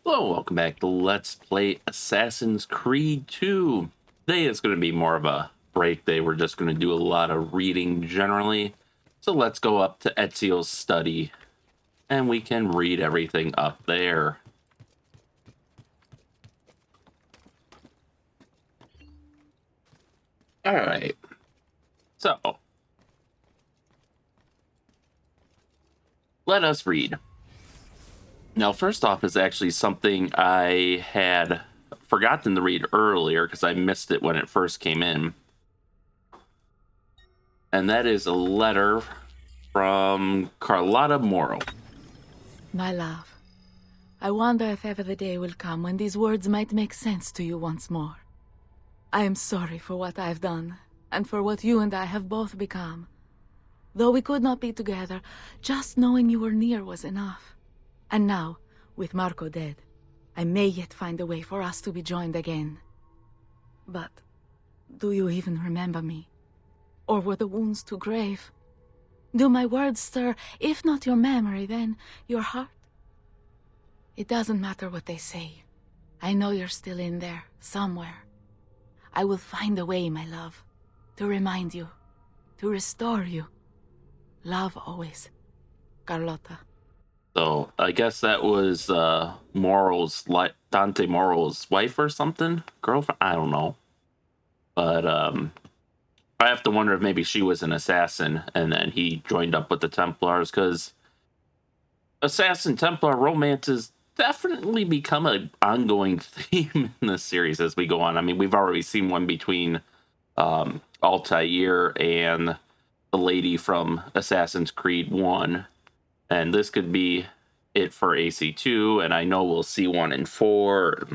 Hello, welcome back to Let's Play Assassin's Creed 2. Today is going to be more of a break day. We're just going to do a lot of reading generally. So let's go up to Ezio's study and we can read everything up there. Alright. So, let us read. Now, first off is actually something I had forgotten to read earlier because I missed it when it first came in. And that is a letter from Carlotta Moro. My love, I wonder if ever the day will come when these words might make sense to you once more. I am sorry for what I've done, and for what you and I have both become. Though we could not be together, just knowing you were near was enough. And now, with Marco dead, I may yet find a way for us to be joined again. But, do you even remember me? Or were the wounds too grave? Do my words stir, if not your memory, then your heart? It doesn't matter what they say. I know you're still in there, somewhere. I will find a way, my love, to remind you, to restore you. Love always, Carlotta. So I guess that was Dante Moro's wife or something, girlfriend. I don't know, but I have to wonder if maybe she was an assassin and then he joined up with the Templars, because assassin Templar romance has definitely become an ongoing theme in this series as we go on. I mean, we've already seen one between Altair and the lady from Assassin's Creed 1, and this could be it for AC2, and I know we'll see one in 4.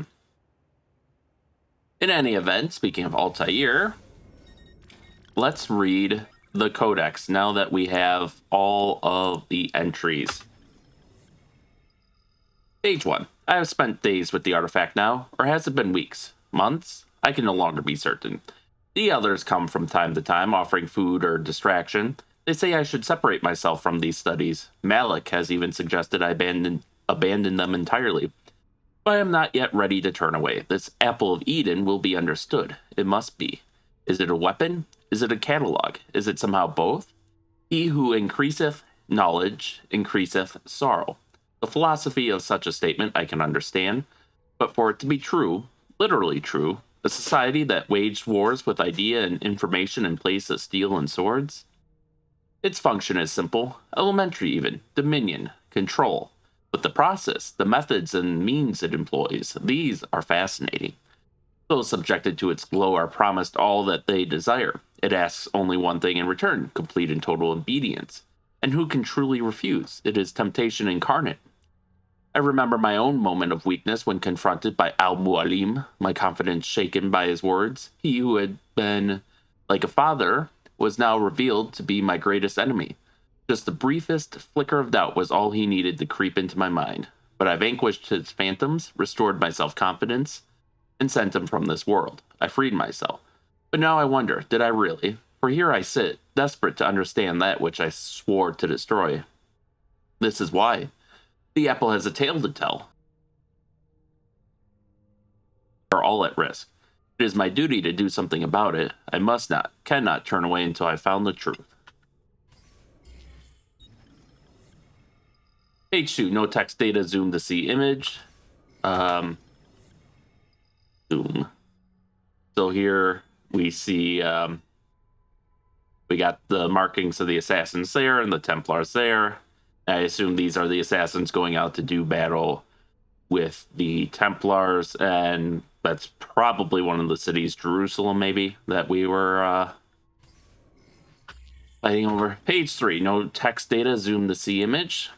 In any event, speaking of Altair, let's read the Codex now that we have all of the entries. Page 1. I have spent days with the artifact now, or has it been weeks? Months? I can no longer be certain. The others come from time to time, offering food or distraction. They say I should separate myself from these studies. Malik has even suggested I abandon them entirely. But I am not yet ready to turn away. This apple of Eden will be understood. It must be. Is it a weapon? Is it a catalog? Is it somehow both? He who increaseth knowledge increaseth sorrow. The philosophy of such a statement I can understand, but for it to be true, literally true, a society that waged wars with idea and information in place of steel and swords? Its function is simple, elementary even, dominion, control. But the process, the methods and means it employs, these are fascinating. Those subjected to its glow are promised all that they desire. It asks only one thing in return, complete and total obedience. And who can truly refuse? It is temptation incarnate. I remember my own moment of weakness when confronted by Al-Mualim, my confidence shaken by his words. He who had been like a father was now revealed to be my greatest enemy. Just the briefest flicker of doubt was all he needed to creep into my mind. But I vanquished his phantoms, restored my self-confidence, and sent him from this world. I freed myself. But now I wonder, did I really? For here I sit, desperate to understand that which I swore to destroy. This is why. The apple has a tale to tell. We are all at risk. It is my duty to do something about it. I cannot turn away until I found the truth. Page 2, no text data, zoom to see image. Zoom. So here we see we got the markings of the assassins there and the Templars there. I assume these are the assassins going out to do battle with the Templars, and that's probably one of the cities, Jerusalem, maybe, that we were fighting over. Page 3, no text data, zoom to see image.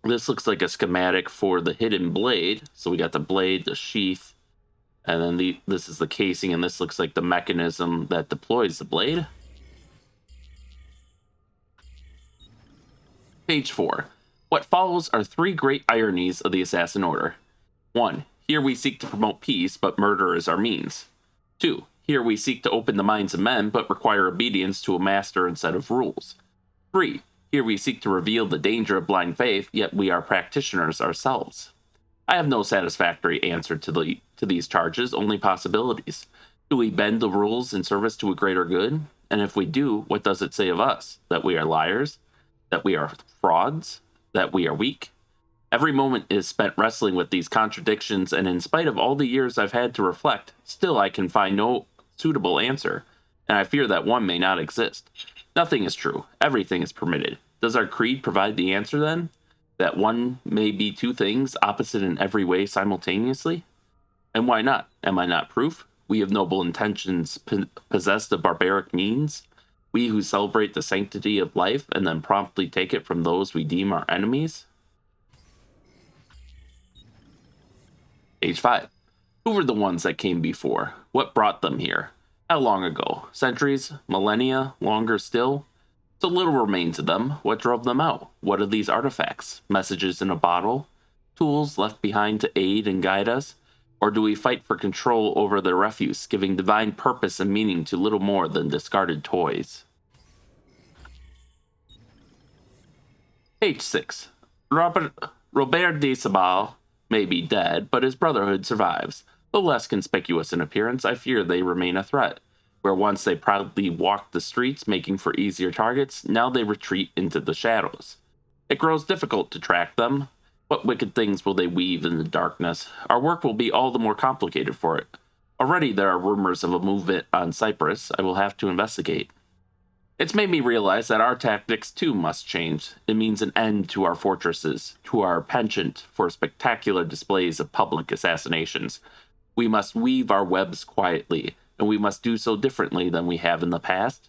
This looks like a schematic for the hidden blade. So we got the blade, the sheath, and then this is the casing, and this looks like the mechanism that deploys the blade. Page 4. What follows are 3 great ironies of the Assassin Order. 1. Here we seek to promote peace, but murder is our means. 2. Here we seek to open the minds of men, but require obedience to a master instead of rules. 3. Here we seek to reveal the danger of blind faith, yet we are practitioners ourselves. I have no satisfactory answer to these charges, only possibilities. Do we bend the rules in service to a greater good? And if we do, what does it say of us? That we are liars? That we are frauds? That we are weak? Every moment is spent wrestling with these contradictions, and in spite of all the years I've had to reflect, still I can find no suitable answer, and I fear that one may not exist. Nothing is true, everything is permitted. Does our creed provide the answer then? That one may be two things, opposite in every way simultaneously? And why not? Am I not proof? We of noble intentions possessed of barbaric means? We who celebrate the sanctity of life and then promptly take it from those we deem our enemies? Age 5. Who were the ones that came before? What brought them here? How long ago? Centuries? Millennia? Longer still? So little remains of them. What drove them out? What are these artifacts? Messages in a bottle? Tools left behind to aid and guide us? Or do we fight for control over their refuse, giving divine purpose and meaning to little more than discarded toys? Page 6. Robert de Sabal may be dead, but his brotherhood survives. Though less conspicuous in appearance, I fear they remain a threat. Where once they proudly walked the streets, making for easier targets, now they retreat into the shadows. It grows difficult to track them. What wicked things will they weave in the darkness? Our work will be all the more complicated for it. Already there are rumors of a movement on Cyprus I will have to investigate. It's made me realize that our tactics too must change. It means an end to our fortresses, to our penchant for spectacular displays of public assassinations. We must weave our webs quietly, and we must do so differently than we have in the past.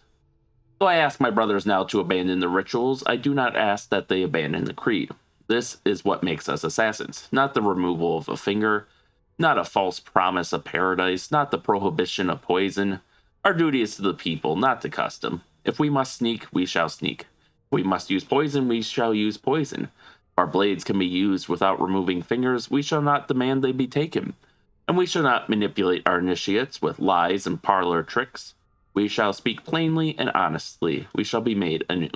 Though I ask my brothers now to abandon the rituals, I do not ask that they abandon the creed. This is what makes us assassins, not the removal of a finger, not a false promise of paradise, not the prohibition of poison. Our duty is to the people, not to custom. If we must sneak, we shall sneak. If we must use poison, we shall use poison. If our blades can be used without removing fingers, we shall not demand they be taken. And we shall not manipulate our initiates with lies and parlor tricks. We shall speak plainly and honestly. We shall be made anew.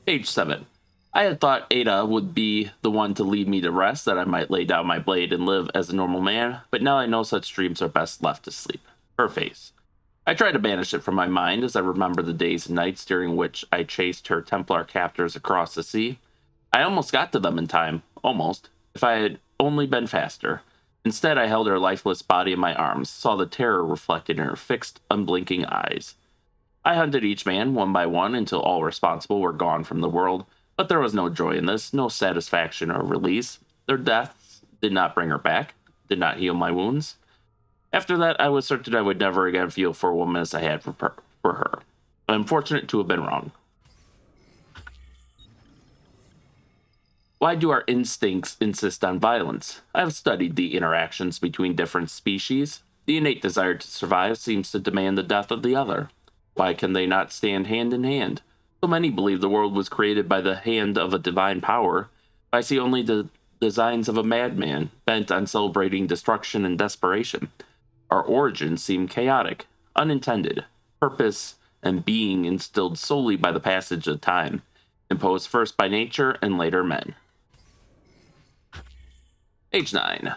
Page 7. I had thought Ada would be the one to lead me to rest, that I might lay down my blade and live as a normal man, but now I know such dreams are best left to sleep. Her face. I try to banish it from my mind as I remember the days and nights during which I chased her Templar captors across the sea. I almost got to them in time, almost, if I had only been faster. Instead, I held her lifeless body in my arms, saw the terror reflected in her fixed, unblinking eyes. I hunted each man, one by one, until all responsible were gone from the world, but there was no joy in this, no satisfaction or release. Their deaths did not bring her back, did not heal my wounds. After that, I was certain I would never again feel for a woman as I had for her. I am fortunate to have been wrong. Why do our instincts insist on violence? I have studied the interactions between different species. The innate desire to survive seems to demand the death of the other. Why can they not stand hand in hand? So many believe the world was created by the hand of a divine power. I see only the designs of a madman, bent on celebrating destruction and desperation. Our origins seem chaotic, unintended, purpose and being instilled solely by the passage of time, imposed first by nature and later men. Page 9.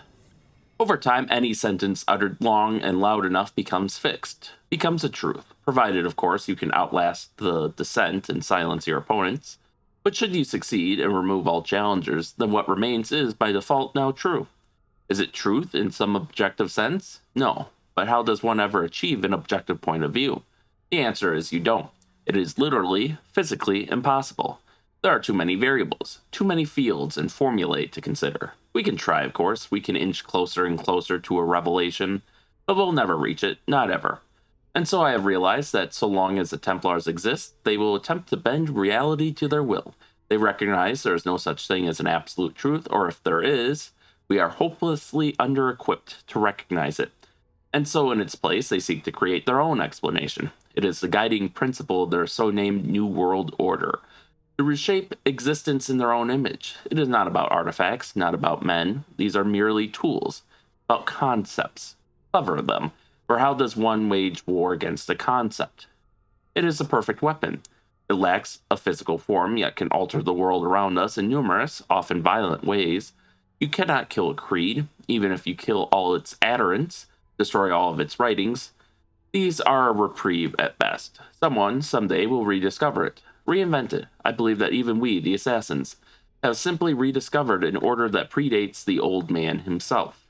Over time, any sentence uttered long and loud enough becomes fixed, becomes a truth, provided, of course, you can outlast the dissent and silence your opponents. But should you succeed and remove all challengers, then what remains is, by default, now true. Is it truth in some objective sense? No. But how does one ever achieve an objective point of view? The answer is you don't. It is literally, physically impossible. There are too many variables, too many fields and formulae to consider. We can try, of course, we can inch closer and closer to a revelation, but we'll never reach it, not ever. And so I have realized that so long as the Templars exist, they will attempt to bend reality to their will. They recognize there is no such thing as an absolute truth, or if there is, we are hopelessly under-equipped to recognize it. And so in its place, they seek to create their own explanation. It is the guiding principle of their so-named New World Order. To reshape existence in their own image. It is not about artifacts, not about men. These are merely tools. About concepts. Clever of them. For how does one wage war against a concept? It is a perfect weapon. It lacks a physical form, yet can alter the world around us in numerous, often violent ways. You cannot kill a creed, even if you kill all its adherents, destroy all of its writings. These are a reprieve at best. Someone, someday, will rediscover it, reinvent it. I believe that even we, the assassins, have simply rediscovered an order that predates the old man himself.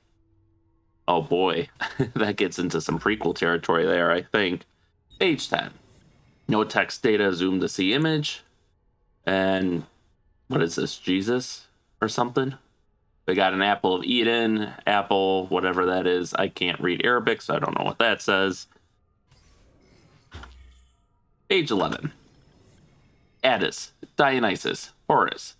Oh boy, that gets into some prequel territory there, I think. Page 10. No text data, zoom to see image. And what is this, Jesus or something? We got an apple of Eden, apple, whatever that is. I can't read Arabic, so I don't know what that says. Page 11. Attis, Dionysus, Horus,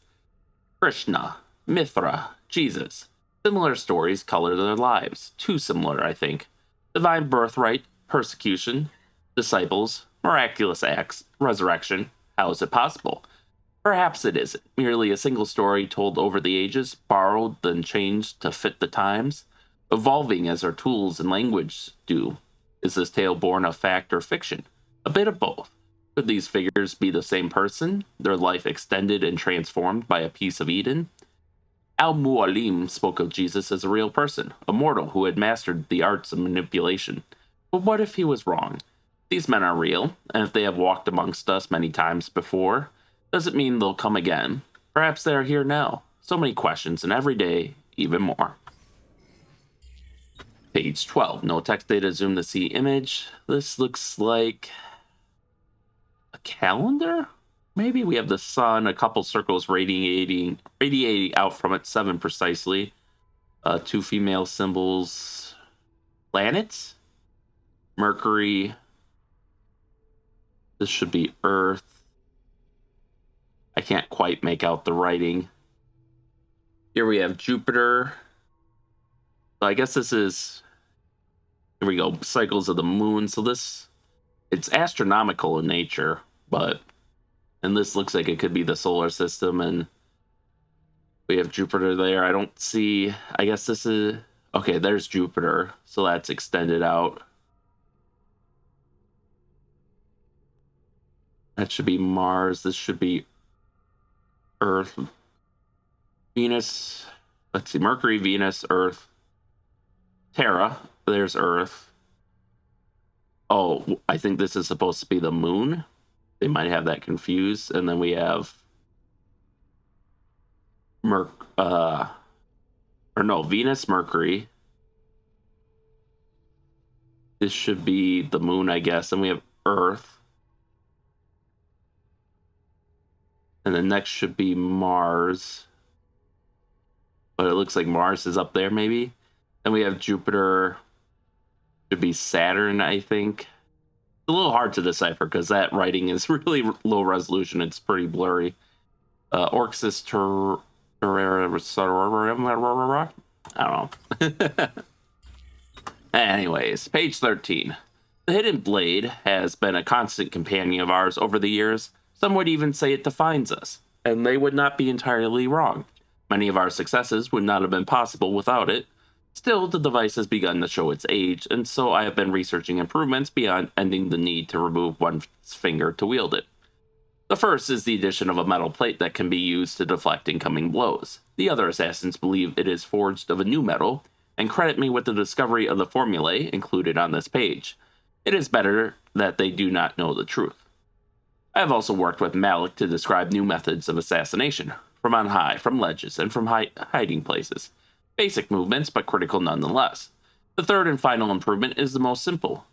Krishna, Mithra, Jesus. Similar stories color their lives. Too similar, I think. Divine birthright, persecution, disciples, miraculous acts, resurrection. How is it possible? Perhaps it isn't. Merely a single story told over the ages, borrowed, then changed to fit the times, evolving as our tools and language do. Is this tale born of fact or fiction? A bit of both. Could these figures be the same person, their life extended and transformed by a piece of Eden? Al-Mu'alim spoke of Jesus as a real person, a mortal who had mastered the arts of manipulation. But what if he was wrong? These men are real, and if they have walked amongst us many times before, does it mean they'll come again? Perhaps they are here now. So many questions, and every day, even more. Page 12. No text data, zoom to see image. This looks like a calendar? Maybe we have the sun, a couple circles radiating out from it, 7 precisely. 2 female symbols. Planets? Mercury. This should be Earth. I can't quite make out the writing. Here we have Jupiter. So I guess this is, here we go, cycles of the moon. So this, it's astronomical in nature, and this looks like it could be the solar system, and we have Jupiter there. I don't see, I guess this is, okay, there's Jupiter. So that's extended out. That should be Mars. This should be Earth, Venus, let's see, Mercury, Venus, Earth, Terra, there's Earth. Oh, I think this is supposed to be the moon. They might have that confused. And then we have Venus, Mercury. This should be the moon, I guess. And we have Earth. And the next should be Mars. But it looks like Mars is up there, maybe. Then we have Jupiter. Should be Saturn, I think. It's a little hard to decipher because that writing is really low resolution. It's pretty blurry. Orxus I don't know. Anyways, page 13. The hidden blade has been a constant companion of ours over the years. Some would even say it defines us, and they would not be entirely wrong. Many of our successes would not have been possible without it. Still, the device has begun to show its age, and so I have been researching improvements beyond ending the need to remove one's finger to wield it. The first is the addition of a metal plate that can be used to deflect incoming blows. The other assassins believe it is forged of a new metal, and credit me with the discovery of the formulae included on this page. It is better that they do not know the truth. I have also worked with Malik to describe new methods of assassination, from on high, from ledges, and from hiding places. Basic movements, but critical nonetheless. The third and final improvement is the most simple.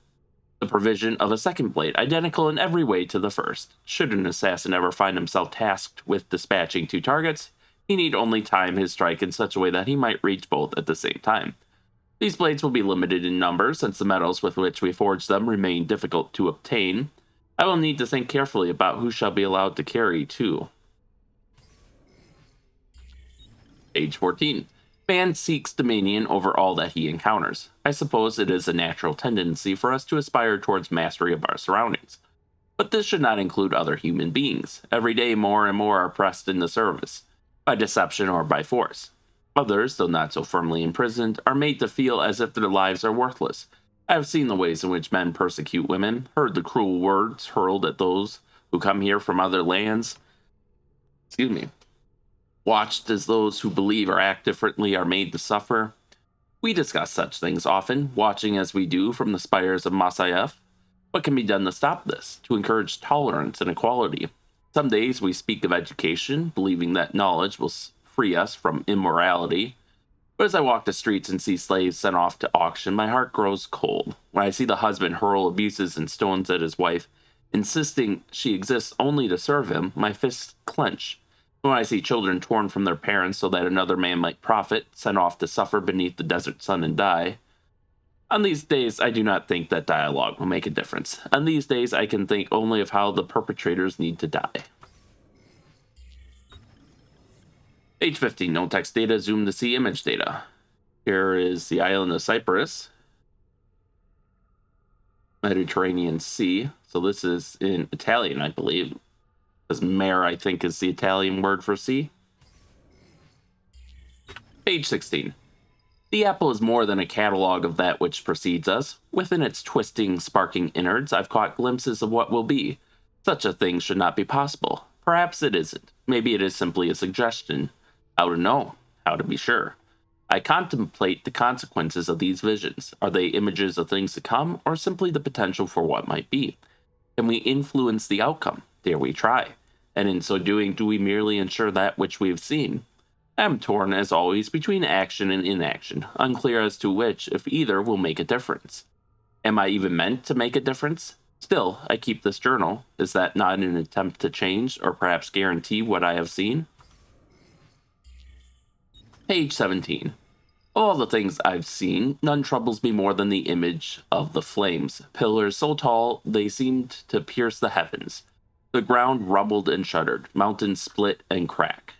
The provision of a second blade, identical in every way to the first. Should an assassin ever find himself tasked with dispatching 2 targets, he need only time his strike in such a way that he might reach both at the same time. These blades will be limited in number, since the metals with which we forge them remain difficult to obtain. I will need to think carefully about who shall be allowed to carry, too. Page 14. Man seeks dominion over all that he encounters. I suppose it is a natural tendency for us to aspire towards mastery of our surroundings. But this should not include other human beings. Every day more and more are pressed into service, by deception or by force. Others, though not so firmly imprisoned, are made to feel as if their lives are worthless. I have seen the ways in which men persecute women, heard the cruel words hurled at those who come here from other lands, excuse me, watched as those who believe or act differently are made to suffer. We discuss such things often, watching as we do from the spires of Masyaf. What can be done to stop this, to encourage tolerance and equality? Some days we speak of education, believing that knowledge will free us from immorality. But as I walk the streets and see slaves sent off to auction, my heart grows cold. When I see the husband hurl abuses and stones at his wife, insisting she exists only to serve him, my fists clench. When I see children torn from their parents so that another man might profit, sent off to suffer beneath the desert sun and die. On these days, I do not think that dialogue will make a difference. On these days, I can think only of how the perpetrators need to die. Page 15, no text data, zoom to see image data. Here is the island of Cyprus, Mediterranean Sea. So this is in Italian, I believe, because mare, I think, is the Italian word for sea. Page 16. The apple is more than a catalog of that which precedes us. Within its twisting, sparking innards, I've caught glimpses of what will be. Such a thing should not be possible. Perhaps it isn't. Maybe it is simply a suggestion. How to know? How to be sure? I contemplate the consequences of these visions. Are they images of things to come, or simply the potential for what might be? Can we influence the outcome? Dare we try? And in so doing, do we merely ensure that which we have seen? I am torn, as always, between action and inaction, unclear as to which, if either, will make a difference. Am I even meant to make a difference? Still, I keep this journal. Is that not an attempt to change, or perhaps guarantee what I have seen? Page 17. Of all the things I've seen, none troubles me more than the image of the flames. Pillars so tall they seemed to pierce the heavens. The ground rumbled and shuddered, mountains split and crack.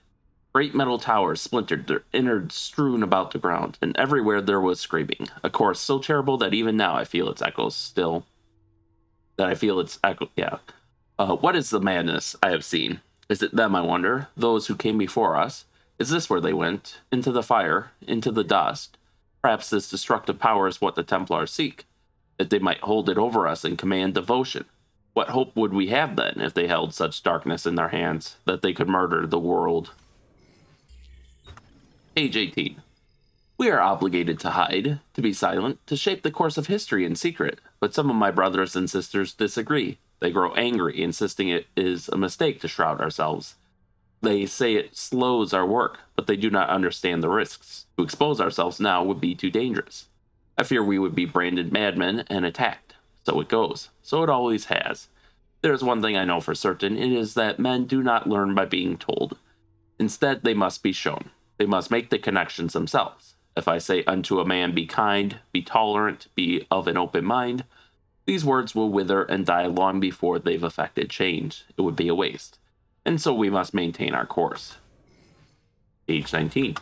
Great metal towers splintered, their innards strewn about the ground, and everywhere there was screaming. A chorus so terrible that even now I feel its echoes still. What is the madness I have seen? Is it them, I wonder, those who came before us? Is this where they went? Into the fire, into the dust? Perhaps this destructive power is what the Templars seek, that they might hold it over us and command devotion. What hope would we have then, if they held such darkness in their hands, that they could murder the world? Page 18. We are obligated to hide, to be silent, to shape the course of history in secret, but some of my brothers and sisters disagree. They grow angry, insisting it is a mistake to shroud ourselves. They say it slows our work, but they do not understand the risks. To expose ourselves now would be too dangerous. I fear we would be branded madmen and attacked. So it goes. So it always has. There is one thing I know for certain, it is that men do not learn by being told. Instead, they must be shown. They must make the connections themselves. If I say unto a man, be kind, be tolerant, be of an open mind, these words will wither and die long before they've effected change. It would be a waste. And so we must maintain our course. Page 19.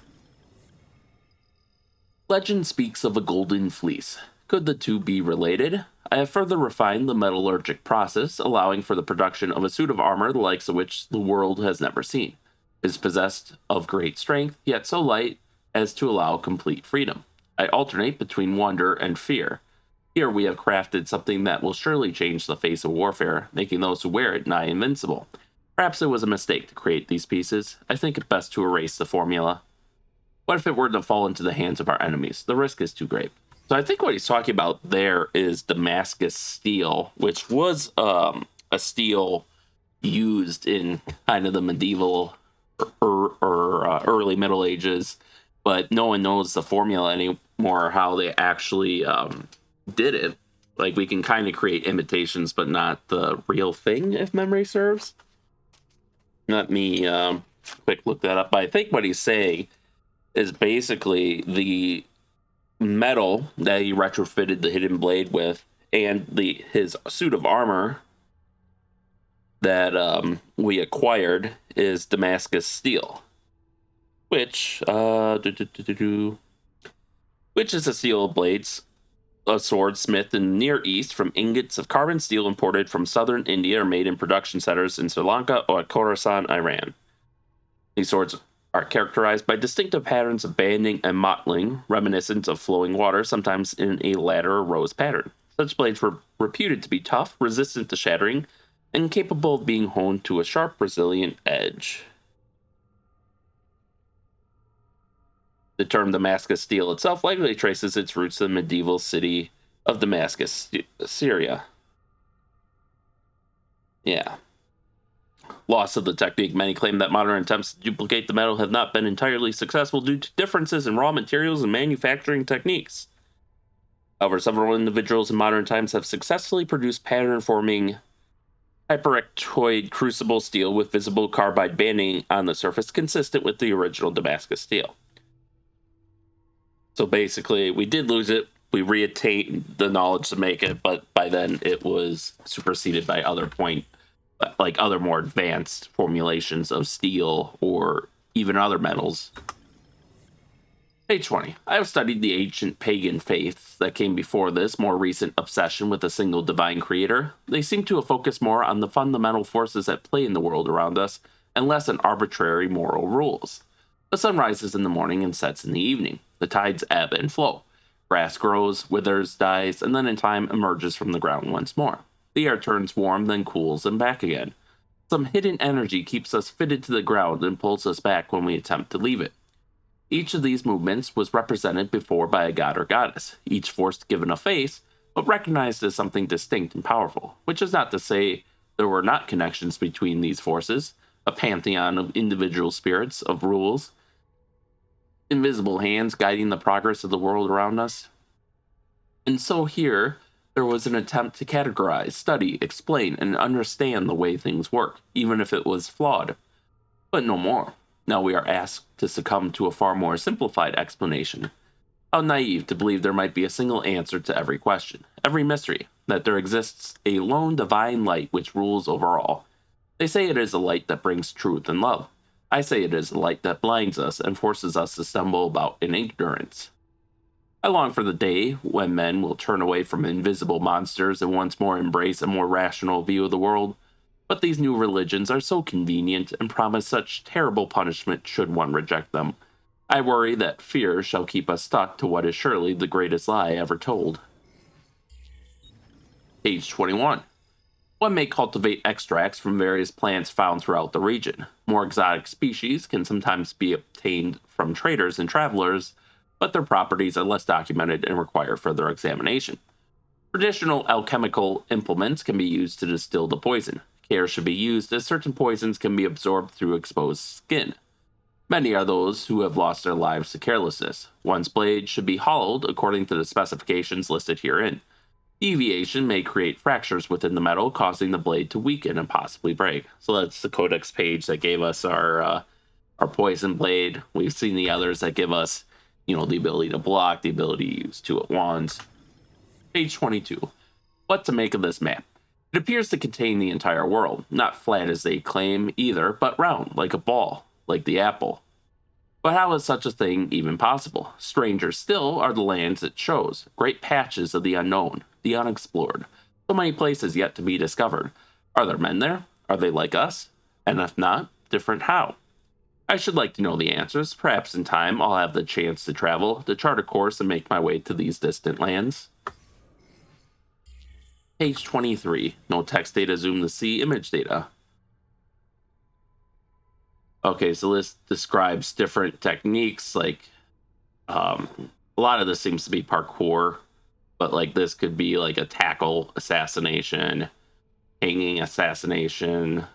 Legend speaks of a golden fleece. Could the two be related? I have further refined the metallurgic process, allowing for the production of a suit of armor the likes of which the world has never seen. It is possessed of great strength, yet so light as to allow complete freedom. I alternate between wonder and fear. Here we have crafted something that will surely change the face of warfare, making those who wear it nigh invincible. Perhaps it was a mistake to create these pieces. I think it best to erase the formula. What if it were to fall into the hands of our enemies? The risk is too great. So I think what he's talking about there is Damascus steel, which was a steel used in kind of the medieval or early Middle Ages, but no one knows the formula anymore, how they actually did it. Like, we can kind of create imitations, but not the real thing, if memory serves. Let me quick look that up. But I think what he's saying is basically the metal that he retrofitted the hidden blade with, and his suit of armor that we acquired is Damascus steel, which which is a steel of blades, a sword smith in the Near East from ingots of carbon steel imported from southern India or made in production centers in Sri Lanka or at Khorasan, Iran. These swords are characterized by distinctive patterns of banding and mottling, reminiscent of flowing water, sometimes in a ladder or rose pattern. Such blades were reputed to be tough, resistant to shattering, and capable of being honed to a sharp, resilient edge. The term Damascus steel itself likely traces its roots to the medieval city of Damascus, Syria. Yeah. Loss of the technique. Many claim that modern attempts to duplicate the metal have not been entirely successful due to differences in raw materials and manufacturing techniques. However, several individuals in modern times have successfully produced pattern-forming hyperactoid crucible steel with visible carbide banding on the surface consistent with the original Damascus steel. So basically, we did lose it. We reattained the knowledge to make it, but by then it was superseded by other more advanced formulations of steel or even other metals. Page 20. I have studied the ancient pagan faiths that came before this more recent obsession with a single divine creator. They seem to have focused more on the fundamental forces at play in the world around us and less on arbitrary moral rules. The sun rises in the morning and sets in the evening. The tides ebb and flow. Grass grows, withers, dies, and then in time emerges from the ground once more. The air turns warm, then cools, and back again. Some hidden energy keeps us fitted to the ground and pulls us back when we attempt to leave it. Each of these movements was represented before by a god or goddess, each force given a face, but recognized as something distinct and powerful, which is not to say there were not connections between these forces, a pantheon of individual spirits, of rules, invisible hands guiding the progress of the world around us. And so here, there was an attempt to categorize, study, explain, and understand the way things work, even if it was flawed. But no more. Now we are asked to succumb to a far more simplified explanation. How naive to believe there might be a single answer to every question, every mystery, that there exists a lone divine light which rules over all. They say it is a light that brings truth and love. I say it is a light that blinds us and forces us to stumble about in ignorance. I long for the day when men will turn away from invisible monsters and once more embrace a more rational view of the world. But these new religions are so convenient and promise such terrible punishment should one reject them. I worry that fear shall keep us stuck to what is surely the greatest lie ever told. Page 21. One may cultivate extracts from various plants found throughout the region. More exotic species can sometimes be obtained from traders and travelers, but their properties are less documented and require further examination. Traditional alchemical implements can be used to distill the poison. Care should be used as certain poisons can be absorbed through exposed skin. Many are those who have lost their lives to carelessness. One's blade should be hollowed according to the specifications listed herein. Deviation may create fractures within the metal, causing the blade to weaken and possibly break. So that's the Codex page that gave us our poison blade. We've seen the others that give us, the ability to block, the ability to use two at once. Page 22. What to make of this map? It appears to contain the entire world, not flat as they claim either, but round, like a ball, like the apple. But how is such a thing even possible? Stranger still are the lands it shows, great patches of the unknown, the unexplored, so many places yet to be discovered. Are there men there? Are they like us? And if not, different how? I should like to know the answers. Perhaps in time I'll have the chance to travel, to chart a course and make my way to these distant lands. Page 23. No text data, zoom to see image data. Okay, so this describes different techniques, like a lot of this seems to be parkour, but like this could be like a tackle assassination, hanging assassination,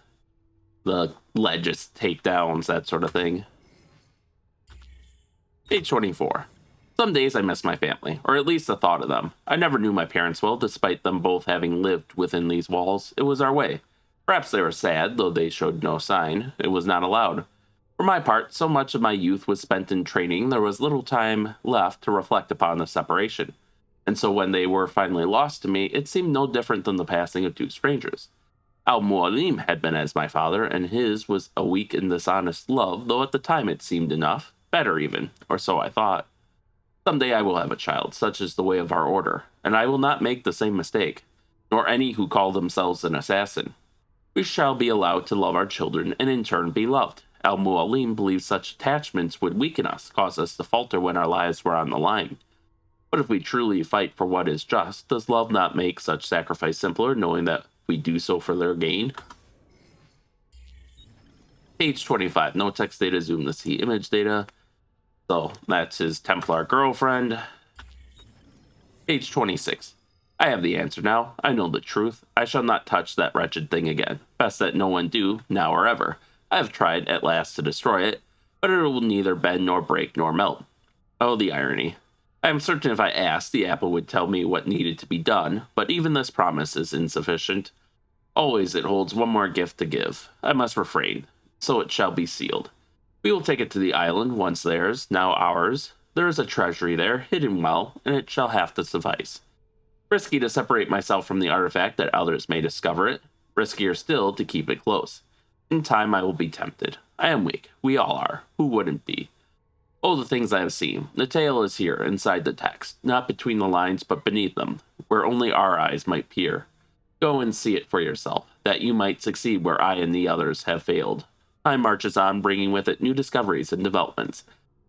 the ledges takedowns, that sort of thing. Page 24. Some days I miss my family, or at least the thought of them. I never knew my parents well, despite them both having lived within these walls. It was our way. Perhaps they were sad, though they showed no sign. It was not allowed. For my part, so much of my youth was spent in training, there was little time left to reflect upon the separation. And so when they were finally lost to me, it seemed no different than the passing of two strangers. Al-Mualim had been as my father, and his was a weak and dishonest love, though at the time it seemed enough, better even, or so I thought. Someday I will have a child, such is the way of our order, and I will not make the same mistake, nor any who call themselves an assassin. We shall be allowed to love our children and in turn be loved. Al-Mualim believed such attachments would weaken us, cause us to falter when our lives were on the line. But if we truly fight for what is just, does love not make such sacrifice simpler, knowing that we do so for their gain. Page 25. No text data, zoom to see image data. So that's his Templar girlfriend. Page 26. I have the answer now. I know the truth. I shall not touch that wretched thing again. Best that no one do, now or ever. I have tried, at last, to destroy it, but it will neither bend nor break nor melt. Oh, the irony. I am certain if I asked, the apple would tell me what needed to be done, but even this promise is insufficient. Always it holds one more gift to give. I must refrain. So it shall be sealed. We will take it to the island, once theirs, now ours. There is a treasury there, hidden well, and it shall have to suffice. Risky to separate myself from the artifact that others may discover it. Riskier still to keep it close. In time I will be tempted. I am weak. We all are. Who wouldn't be? Oh, the things I have seen. The tale is here, inside the text, not between the lines, but beneath them, where only our eyes might peer. Go and see it for yourself, that you might succeed where I and the others have failed. Time marches on, bringing with it new discoveries and developments.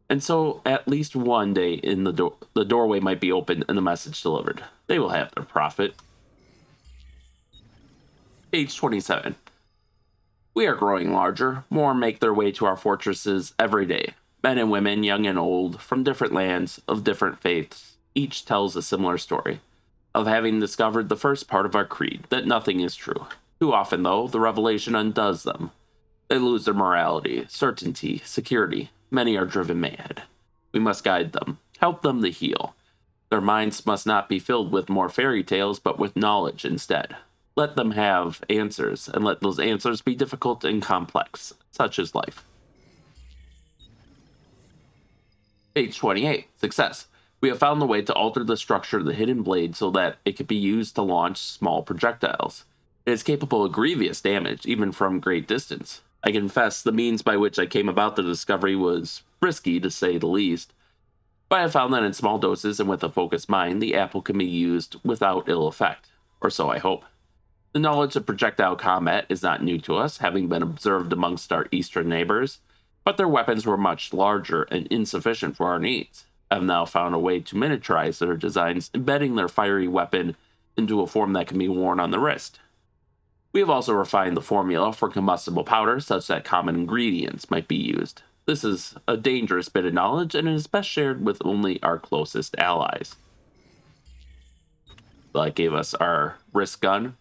And so, at least one day, in the doorway might be opened and the message delivered. They will have their profit. Page 27. We are growing larger. More make their way to our fortresses every day. Men and women, young and old, from different lands, of different faiths. Each tells a similar story. Of having discovered the first part of our creed, that nothing is true. Too often, though, the revelation undoes them. They lose their morality, certainty, security. Many are driven mad. We must guide them, help them to heal. Their minds must not be filled with more fairy tales, but with knowledge instead. Let them have answers, and let those answers be difficult and complex, such as life. Page 28. Success. We have found the way to alter the structure of the hidden blade so that it could be used to launch small projectiles. It is capable of grievous damage, even from great distance. I confess the means by which I came about the discovery was risky, to say the least, but I found that in small doses and with a focused mind, the apple can be used without ill effect, or so I hope. The knowledge of projectile combat is not new to us, having been observed amongst our eastern neighbors, but their weapons were much larger and insufficient for our needs. I have now found a way to miniaturize their designs, embedding their fiery weapon into a form that can be worn on the wrist. We have also refined the formula for combustible powder such that common ingredients might be used. This is a dangerous bit of knowledge, and it is best shared with only our closest allies. That gave us our wrist gun.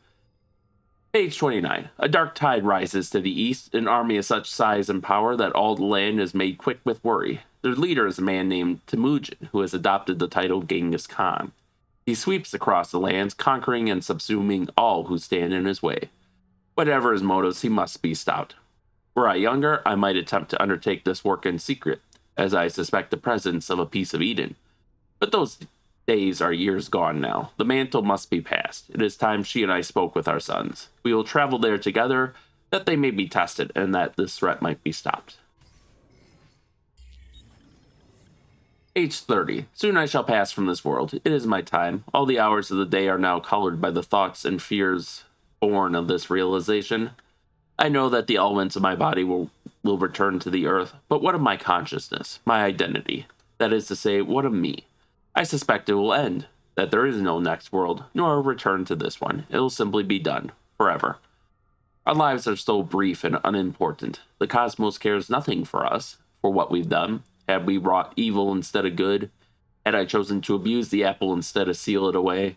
Page 29. A dark tide rises to the east, an army of such size and power that all the land is made quick with worry. Their leader is a man named Temujin, who has adopted the title Genghis Khan. He sweeps across the lands, conquering and subsuming all who stand in his way. Whatever his motives, he must be stopped. Were I younger, I might attempt to undertake this work in secret, as I suspect the presence of a piece of Eden. But those days are years gone now. The mantle must be passed. It is time she and I spoke with our sons. We will travel there together, that they may be tested, and that this threat might be stopped. Age 30. Soon I shall pass from this world. It is my time. All the hours of the day are now colored by the thoughts and fears born of this realization. I know that the elements of my body will return to the earth, but what of my consciousness, my identity? That is to say, what of me? I suspect it will end, that there is no next world, nor a return to this one. It will simply be done, forever. Our lives are so brief and unimportant. The cosmos cares nothing for us, for what we've done. Had we wrought evil instead of good? Had I chosen to abuse the apple instead of seal it away?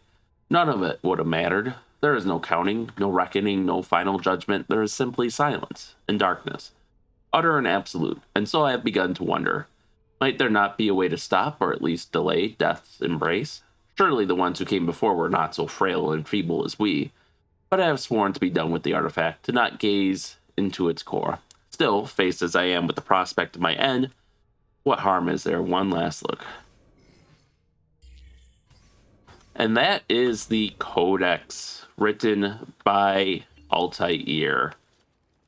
None of it would have mattered. There is no counting, no reckoning, no final judgment. There is simply silence and darkness, utter and absolute. And so I have begun to wonder, might there not be a way to stop, or at least delay, death's embrace? Surely the ones who came before were not so frail and feeble as we. But I have sworn to be done with the artifact, to not gaze into its core. Still, faced as I am with the prospect of my end, what harm is there? One last look. And that is the Codex, written by Altair.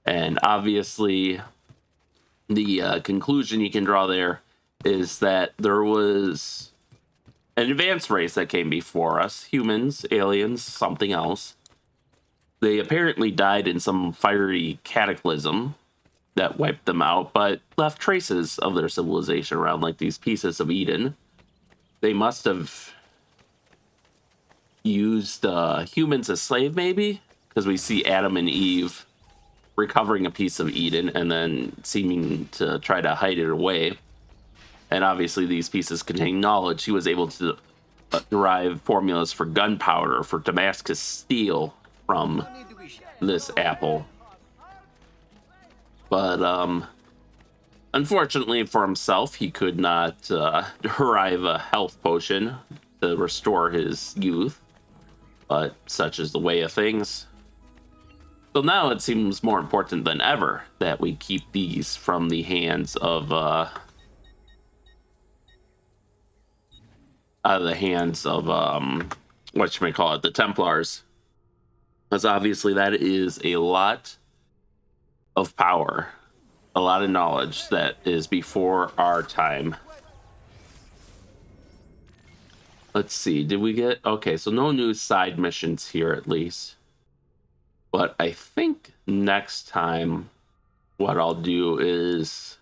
And obviously, the conclusion you can draw there is that there was an advanced race that came before us, humans, aliens, something else. They apparently died in some fiery cataclysm that wiped them out, but left traces of their civilization around, like these pieces of Eden. They must have used humans as slave, maybe, because we see Adam and Eve recovering a piece of Eden and then seeming to try to hide it away. And obviously these pieces contain knowledge. He was able to derive formulas for gunpowder, for Damascus steel from this apple. But unfortunately for himself, he could not derive a health potion to restore his youth. But such is the way of things. So now it seems more important than ever that we keep these from the hands of whatchamacallit, the Templars. Because obviously that is a lot of power, a lot of knowledge that is before our time. Let's see, did we get... Okay, so no new side missions here at least. But I think next time what I'll do is...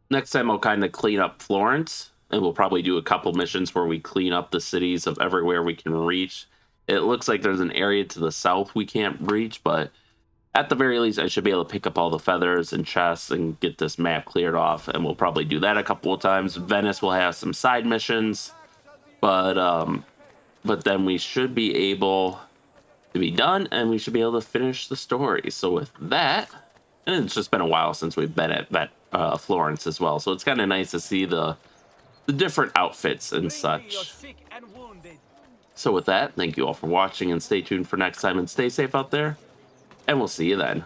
Next time I'll kind of clean up Florence. And we'll probably do a couple missions where we clean up the cities of everywhere we can reach. It looks like there's an area to the south we can't reach, but at the very least, I should be able to pick up all the feathers and chests and get this map cleared off, and we'll probably do that a couple of times. Venice will have some side missions, but then we should be able to be done, and we should be able to finish the story. So with that, and it's just been a while since we've been at Florence as well, so it's kind of nice to see the different outfits and such. So with that, thank you all for watching, and stay tuned for next time, and stay safe out there, and we'll see you then.